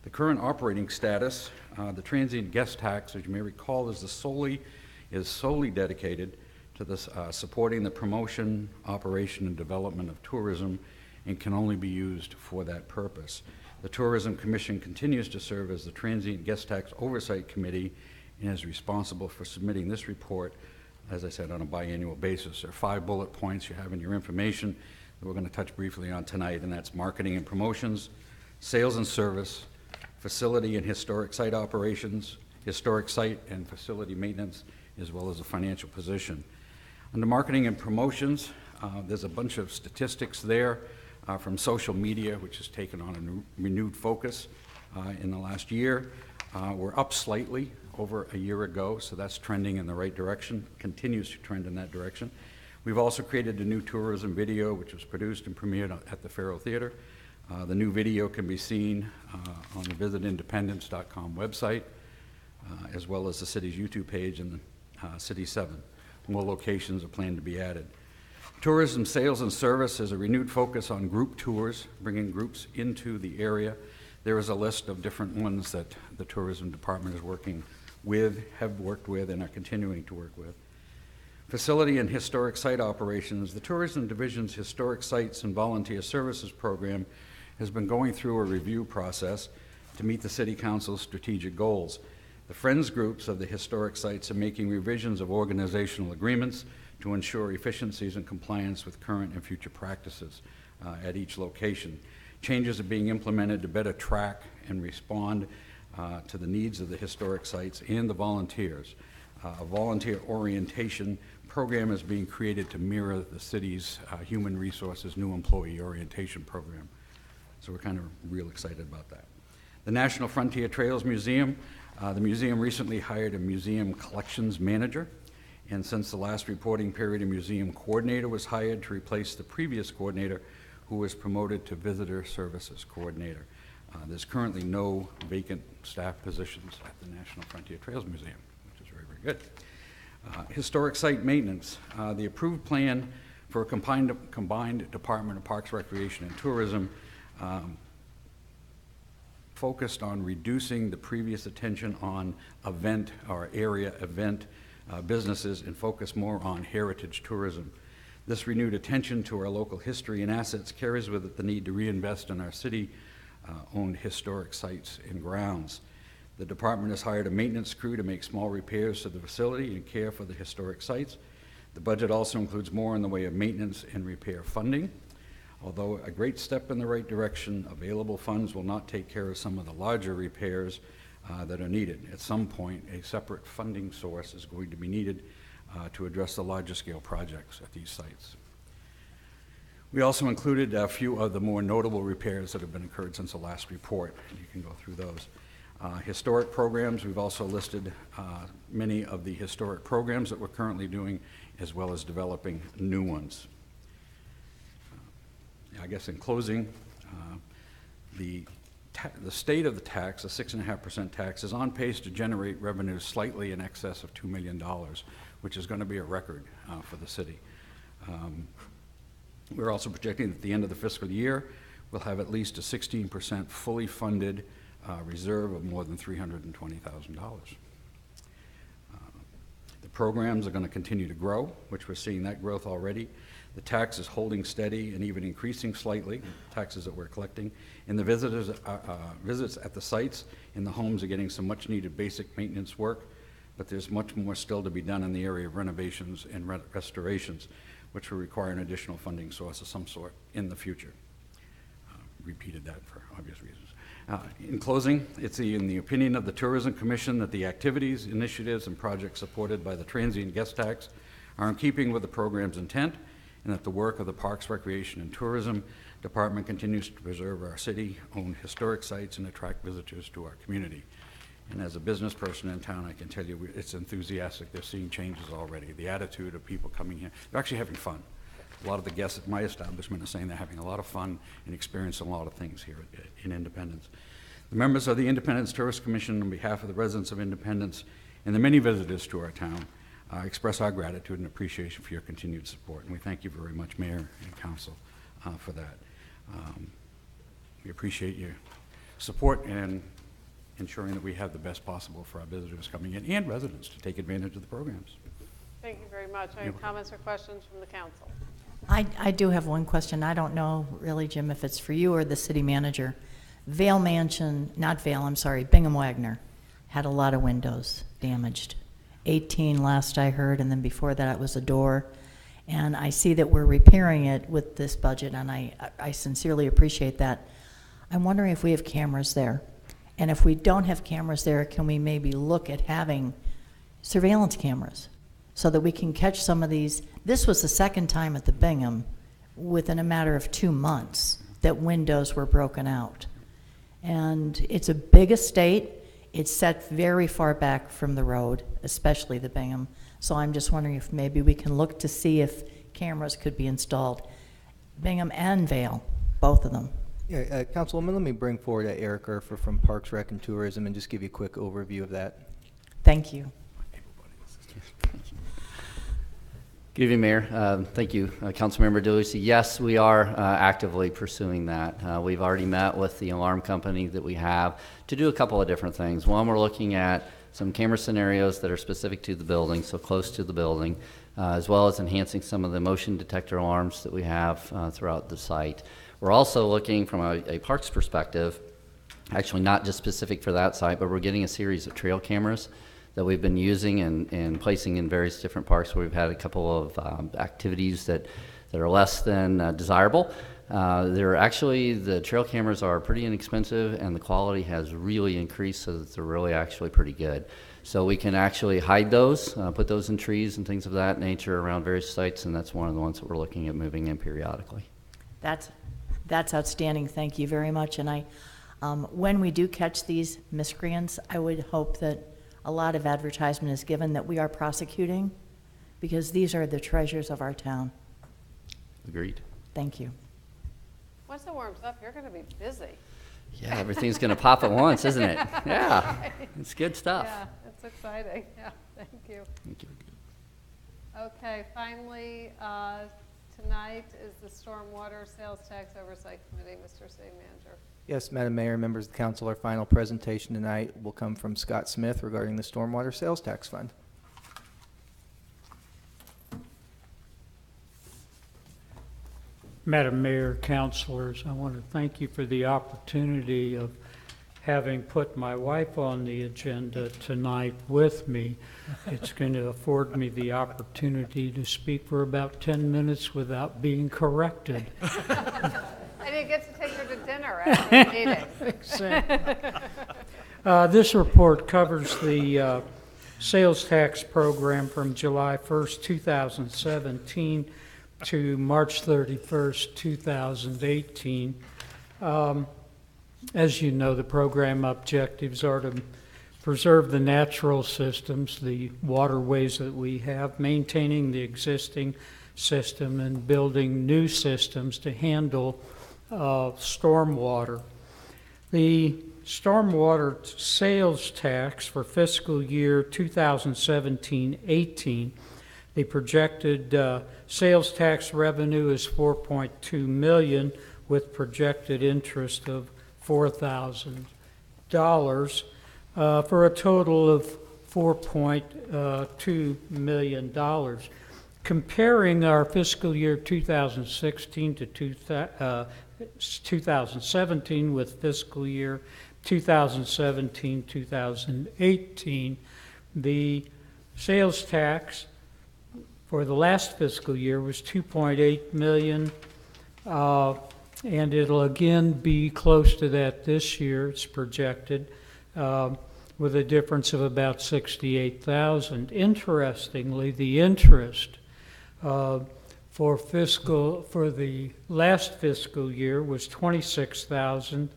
The current operating status, the transient guest tax, as you may recall, is solely dedicated to this, supporting the promotion, operation, and development of tourism, and can only be used for that purpose. The Tourism Commission continues to serve as the Transient Guest Tax Oversight Committee and is responsible for submitting this report, as I said, on a biannual basis. There are 5 bullet points you have in your information that we're going to touch briefly on tonight, and that's marketing and promotions, sales and service, facility and historic site operations, historic site and facility maintenance, as well as the financial position. Under marketing and promotions, there's a bunch of statistics there from social media, which has taken on a renewed focus in the last year. We're up slightly over a year ago, so that's trending in the right direction, continues to trend in that direction. We've also created a new tourism video, which was produced and premiered at the Faro Theater. The new video can be seen on the visitindependence.com website, as well as the city's YouTube page and the City 7. More locations are planned to be added. Tourism sales and service is a renewed focus on group tours, bringing groups into the area. There is a list of different ones that the tourism department is working with, have worked with, and are continuing to work with. Facility and historic site operations. The Tourism Division's Historic Sites and Volunteer Services Program has been going through a review process to meet the City Council's strategic goals. The Friends groups of the historic sites are making revisions of organizational agreements to ensure efficiencies and compliance with current and future practices at each location. Changes are being implemented to better track and respond to the needs of the historic sites and the volunteers. A volunteer orientation program is being created to mirror the city's human resources new employee orientation program. So we're kind of real excited about that. The National Frontier Trails Museum, the museum recently hired a museum collections manager, and since the last reporting period, a museum coordinator was hired to replace the previous coordinator, who was promoted to visitor services coordinator. There's currently no vacant staff positions at the National Frontier Trails Museum, which is very, very good. Historic site maintenance. The approved plan for a combined Department of Parks, Recreation, and Tourism focused on reducing the previous attention on event or area event businesses and focus more on heritage tourism. This renewed attention to our local history and assets carries with it the need to reinvest in our city-owned historic sites and grounds. The department has hired a maintenance crew to make small repairs to the facility and care for the historic sites. The budget also includes more in the way of maintenance and repair funding. Although a great step in the right direction, available funds will not take care of some of the larger repairs that are needed. At some point, a separate funding source is going to be needed to address the larger scale projects at these sites. We also included a few of the more notable repairs that have been occurred since the last report. You can go through those. Historic programs, we've also listed many of the historic programs that we're currently doing, as well as developing new ones. I guess in closing, the state of the tax, the 6.5% tax, is on pace to generate revenues slightly in excess of $2 million, which is going to be a record for the city. We're also projecting that at the end of the fiscal year, we'll have at least a 16% fully funded reserve of more than $320,000. The programs are going to continue to grow, which we're seeing that growth already. The tax is holding steady and even increasing slightly, taxes that we're collecting. And the visits at the sites and the homes are getting some much needed basic maintenance work, but there's much more still to be done in the area of renovations and restorations, which will require an additional funding source of some sort in the future. Repeated that for obvious reasons. In closing, it's in the opinion of the Tourism Commission that the activities, initiatives, and projects supported by the transient guest tax are in keeping with the program's intent, and that the work of the Parks, Recreation, and Tourism Department continues to preserve our city-owned historic sites and attract visitors to our community. And as a business person in town, I can tell you it's enthusiastic. They're seeing changes already. The attitude of people coming here, they're actually having fun. A lot of the guests at my establishment are saying they're having a lot of fun and experiencing a lot of things here in Independence. The members of the Independence Tourist Commission, on behalf of the residents of Independence and the many visitors to our town, express our gratitude and appreciation for your continued support. And we thank you very much, Mayor and Council, for that. We appreciate your support and ensuring that we have the best possible for our visitors coming in and residents to take advantage of the programs. Thank you very much. Any comments or questions from the council? I do have one question. I don't know really, Jim, if it's for you or the city manager. Vale Mansion, not Vale, I'm sorry, Bingham Wagner had a lot of windows damaged. 18 last I heard, and then before that it was a door. And I see that we're repairing it with this budget, and I sincerely appreciate that. I'm wondering if we have cameras there. And if we don't have cameras there, can we maybe look at having surveillance cameras so that we can catch some of these? This was the second time at the Bingham within a matter of 2 months that windows were broken out. And it's a big estate. It's set very far back from the road, especially the Bingham. So I'm just wondering if maybe we can look to see if cameras could be installed. Bingham and Vale, both of them. Yeah, Councilwoman, let me bring forward Eric Erfer from Parks, Rec, and Tourism and just give you a quick overview of that. Thank you. Good evening, Mayor. Thank you, Councilmember DeLucy. Yes, we are actively pursuing that. We've already met with the alarm company that we have to do a couple of different things. One, we're looking at some camera scenarios that are specific to the building, so close to the building, as well as enhancing some of the motion detector alarms that we have throughout the site. We're also looking from a parks perspective, actually not just specific for that site, but we're getting a series of trail cameras that we've been using and placing in various different parks where we've had a couple of activities that are less than desirable. The trail cameras are pretty inexpensive, and the quality has really increased so that they're really actually pretty good. So we can actually hide those, put those in trees and things of that nature around various sites, and that's one of the ones that we're looking at moving in periodically. That's outstanding. Thank you very much. And when we do catch these miscreants, I would hope that a lot of advertisement is given that we are prosecuting, because these are the treasures of our town. Agreed. Thank you. Once it warms up, you're going to be busy. Yeah, everything's going to pop at once, isn't it? Yeah, it's good stuff. Yeah, it's exciting. Yeah, thank you. Thank you. Okay, finally, tonight is the Stormwater Sales Tax Oversight Committee. Mr. City Manager. Yes, Madam Mayor, members of the council, our final presentation tonight will come from Scott Smith regarding the Stormwater Sales Tax Fund. Madam Mayor, councilors, I want to thank you for the opportunity of having put my wife on the agenda tonight with me. It's going to afford me the opportunity to speak for about 10 minutes without being corrected. I didn't get to take her to dinner after the meeting. Exactly. This report covers the sales tax program from July 1st, 2017 to March 31st, 2018. As you know, the program objectives are to preserve the natural systems, the waterways that we have, maintaining the existing system, and building new systems to handle stormwater. The stormwater sales tax for fiscal year 2017-18, the projected sales tax revenue is $4.2 million with projected interest of $4,000 for a total of $4.2 million. Comparing our fiscal year 2016 to 2017 with fiscal year 2017-2018, the sales tax for the last fiscal year was $2.8 million, and it'll again be close to that this year, it's projected, with a difference of about $68,000. Interestingly, the interest for the last fiscal year was $26,000,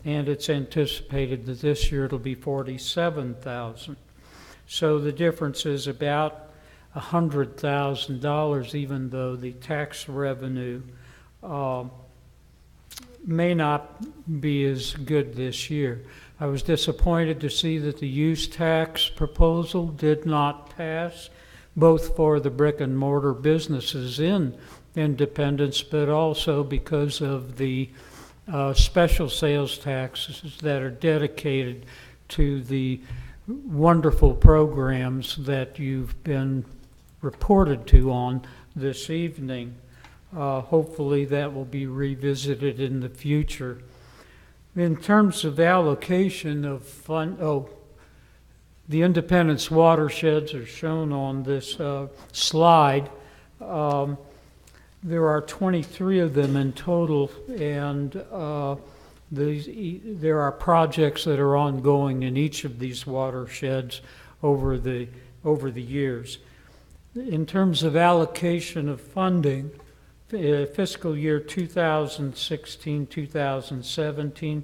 and it's anticipated that this year it'll be $47,000. So the difference is about $100,000, even though the tax revenue may not be as good this year. I was disappointed to see that the use tax proposal did not pass, both for the brick and mortar businesses in Independence, but also because of the special sales taxes that are dedicated to the wonderful programs that you've been reported to on this evening. Hopefully that will be revisited in the future. In terms of allocation of fund, the Independence watersheds are shown on this slide. There are 23 of them in total, and there are projects that are ongoing in each of these watersheds over the years. In terms of allocation of funding, fiscal year 2016-2017,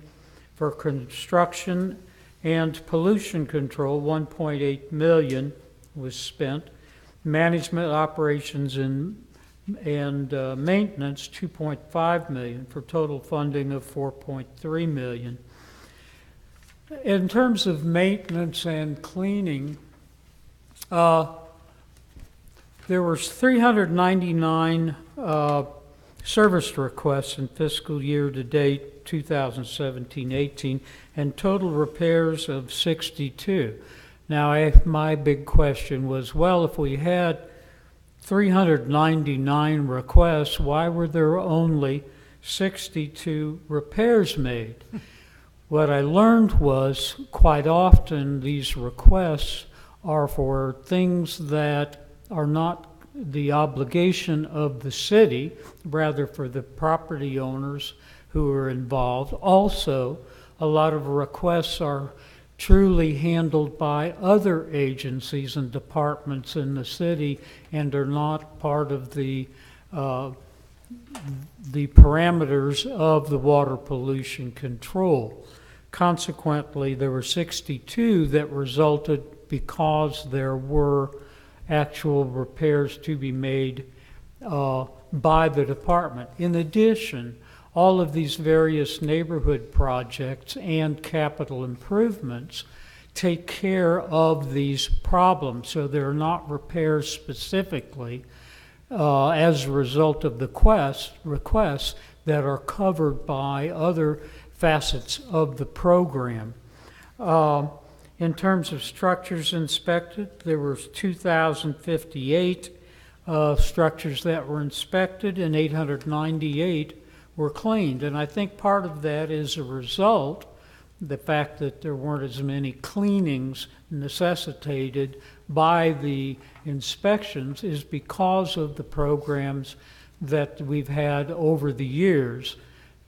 for construction and pollution control, $1.8 million was spent. Management, operations, and maintenance, $2.5 million, for total funding of $4.3 million. In terms of maintenance and cleaning, there was 399 service requests in fiscal year to date 2017-18, and total repairs of 62. Now, my big question was, well, if we had 399 requests, why were there only 62 repairs made? What I learned was, quite often these requests are for things that are not the obligation of the city, rather for the property owners who are involved. Also, a lot of requests are truly handled by other agencies and departments in the city and are not part of the parameters of the water pollution control. Consequently, there were 62 that resulted because there were actual repairs to be made by the department. In addition, all of these various neighborhood projects and capital improvements take care of these problems, so they're not repairs specifically as a result of the requests that are covered by other facets of the program. In terms of structures inspected, there were 2,058 structures that were inspected, and 898 were cleaned. And I think part of that is a result, the fact that there weren't as many cleanings necessitated by the inspections, is because of the programs that we've had over the years.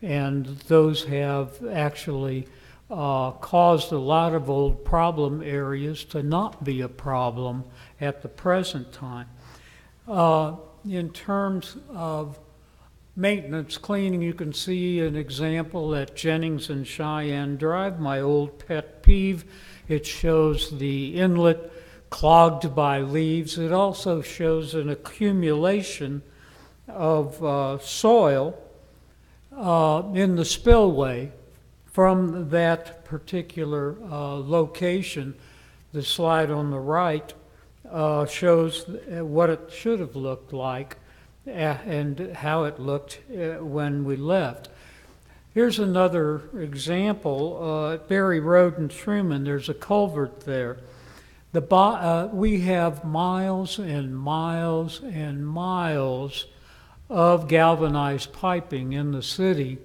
And those have actually caused a lot of old problem areas to not be a problem at the present time. In terms of maintenance, cleaning, you can see an example at Jennings and Cheyenne Drive, my old pet peeve. It shows the inlet clogged by leaves. It also shows an accumulation of soil in the spillway from that particular location. The slide on the right shows what it should have looked like and how it looked when we left. Here's another example. At Berry Road in Truman, there's a culvert there. We have miles and miles and miles of galvanized piping in the city.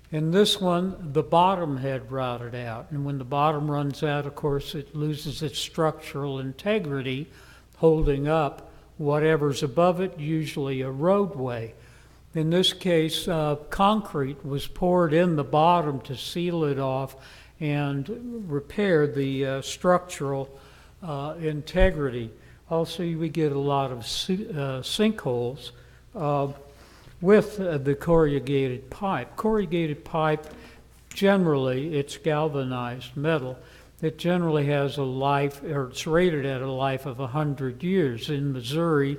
In this one, the bottom had rotted out. And when the bottom runs out, of course, it loses its structural integrity, holding up whatever's above it, usually a roadway. In this case, concrete was poured in the bottom to seal it off and repair the structural integrity. Also, we get a lot of sinkholes with the corrugated pipe. Corrugated pipe generally, it's galvanized metal. It generally has a life, or it's rated at a life of 100 years. In Missouri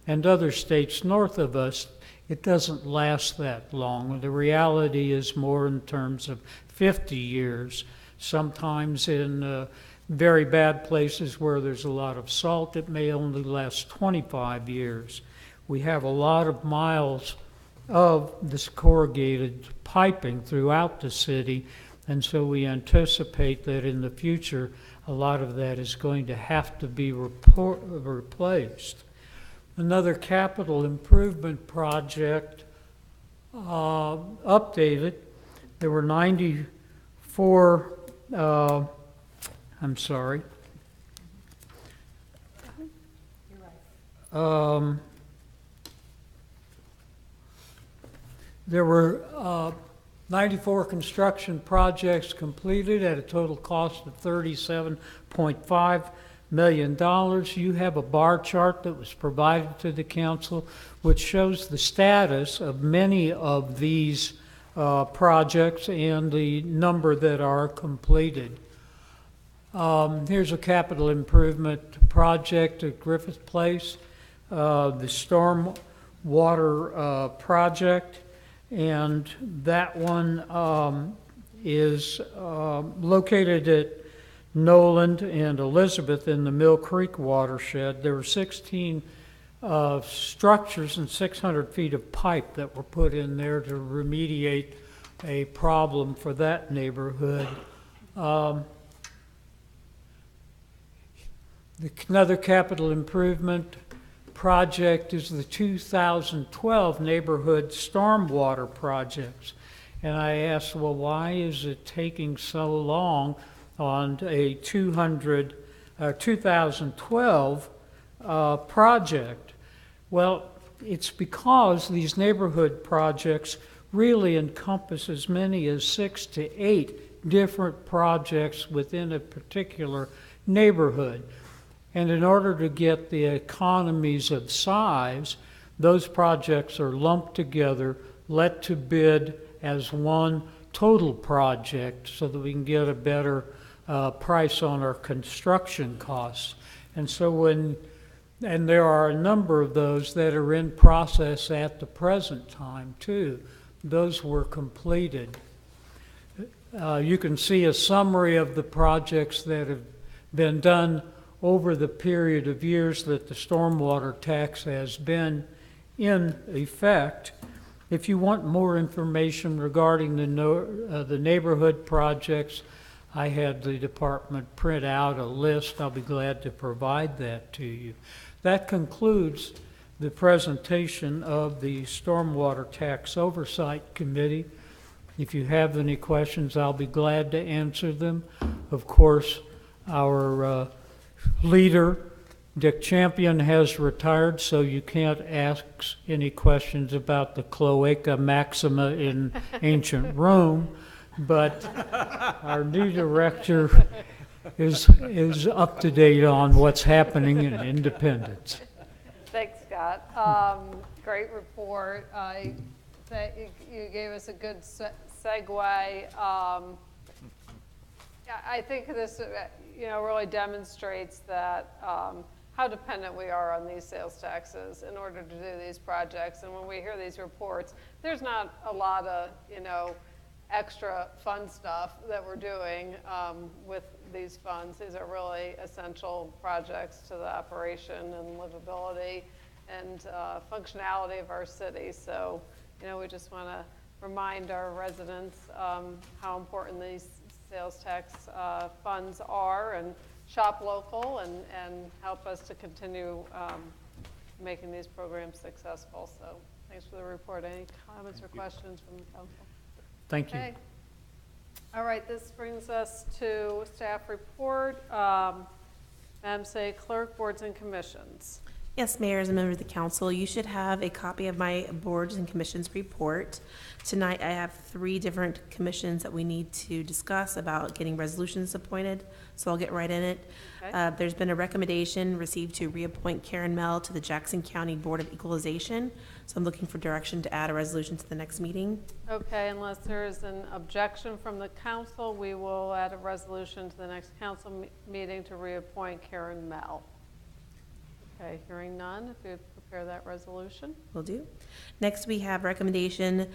and other states north of us, it doesn't last that long. The reality is more in terms of 50 years. Sometimes in very bad places where there's a lot of salt, it may only last 25 years. We have a lot of miles of this corrugated piping throughout the city, and so we anticipate that in the future, a lot of that is going to have to be replaced. Another capital improvement project updated. There were 94, I'm sorry. There were 94 construction projects completed at a total cost of $37.5 million. You have a bar chart that was provided to the council which shows the status of many of these projects and the number that are completed. Here's a capital improvement project at Griffith Place, the storm water project. And that one is located at Noland and Elizabeth in the Mill Creek watershed. There were 16 structures and 600 feet of pipe that were put in there to remediate a problem for that neighborhood. Another capital improvement project is the 2012 neighborhood stormwater projects. And I asked, well, why is it taking so long on a 2012 project? Well, it's because these neighborhood projects really encompass as many as 6 to 8 different projects within a particular neighborhood. And in order to get the economies of size, those projects are lumped together, let to bid as one total project so that we can get a better price on our construction costs. And so and there are a number of those that are in process at the present time too. Those were completed. You can see a summary of the projects that have been done over the period of years that the stormwater tax has been in effect. If you want more information regarding the neighborhood projects, I had the department print out a list. I'll be glad to provide that to you. That concludes the presentation of the Stormwater Tax Oversight Committee. If you have any questions, I'll be glad to answer them. Of course, our leader, Dick Champion, has retired, so you can't ask any questions about the Cloaca Maxima in ancient Rome, but our new director is up to date on what's happening in Independence. Thanks, Scott. Great report. You gave us a good segue. I think this really demonstrates that how dependent we are on these sales taxes in order to do these projects. And when we hear these reports, there's not a lot of extra fun stuff that we're doing with these funds. These are really essential projects to the operation and livability and functionality of our city. So we just want to remind our residents how important these sales tax funds are, and shop local and help us to continue making these programs successful. So thanks for the report. Any comments or questions from the council? Thank you. Okay. All right, this brings us to staff report. Madam City Clerk, boards and commissions. Yes, Mayor, as a member of the council, you should have a copy of my boards and commissions report. Tonight, I have 3 different commissions that we need to discuss about getting resolutions appointed, so I'll get right in it. Okay. There's been a recommendation received to reappoint Karen Mell to the Jackson County Board of Equalization, so I'm looking for direction to add a resolution to the next meeting. Okay, unless there is an objection from the council, we will add a resolution to the next council meeting to reappoint Karen Mell. Okay, hearing none, if you would prepare that resolution. Will do. Next, we have recommendation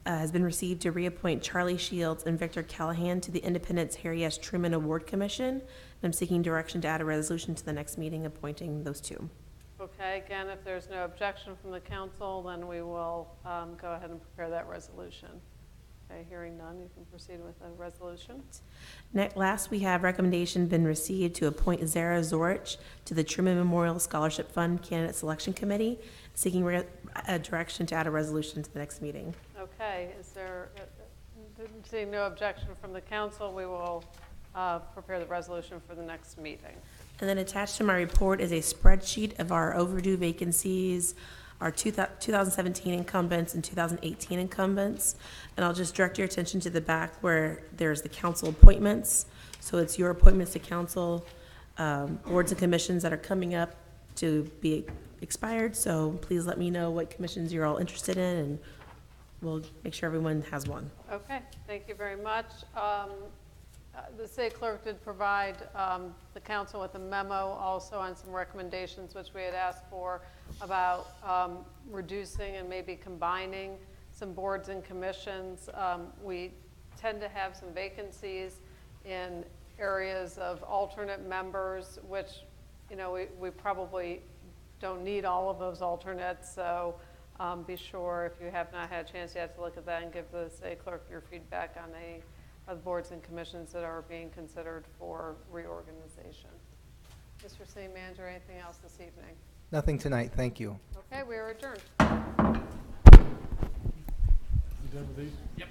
has been received to reappoint Charlie Shields and Victor Callahan to the Independence Harry S. Truman Award Commission. And I'm seeking direction to add a resolution to the next meeting appointing those 2. Okay, again, if there's no objection from the council, then we will go ahead and prepare that resolution. Okay, hearing none, you can proceed with the resolution. Last, we have recommendation been received to appoint Zara Zorich to the Truman Memorial Scholarship Fund Candidate Selection Committee, seeking a direction to add a resolution to the next meeting. Okay, is there, seeing no objection from the council, we will prepare the resolution for the next meeting. And then attached to my report is a spreadsheet of our overdue vacancies, our 2017 incumbents and 2018 incumbents. And I'll just direct your attention to the back where there's the council appointments. So it's your appointments to council, boards and commissions that are coming up to be expired. So please let me know what commissions you're all interested in, and we'll make sure everyone has one. Okay, thank you very much. The city clerk did provide the council with a memo also on some recommendations which we had asked for about reducing and maybe combining some boards and commissions. We tend to have some vacancies in areas of alternate members, which, you know, we probably don't need all of those alternates. So be sure, if you have not had a chance yet, to look at that and give the city clerk your feedback on the boards and commissions that are being considered for reorganization. Mr. City Manager, anything else this evening? Nothing tonight, thank you. Okay, we are adjourned. You done with these? Yep.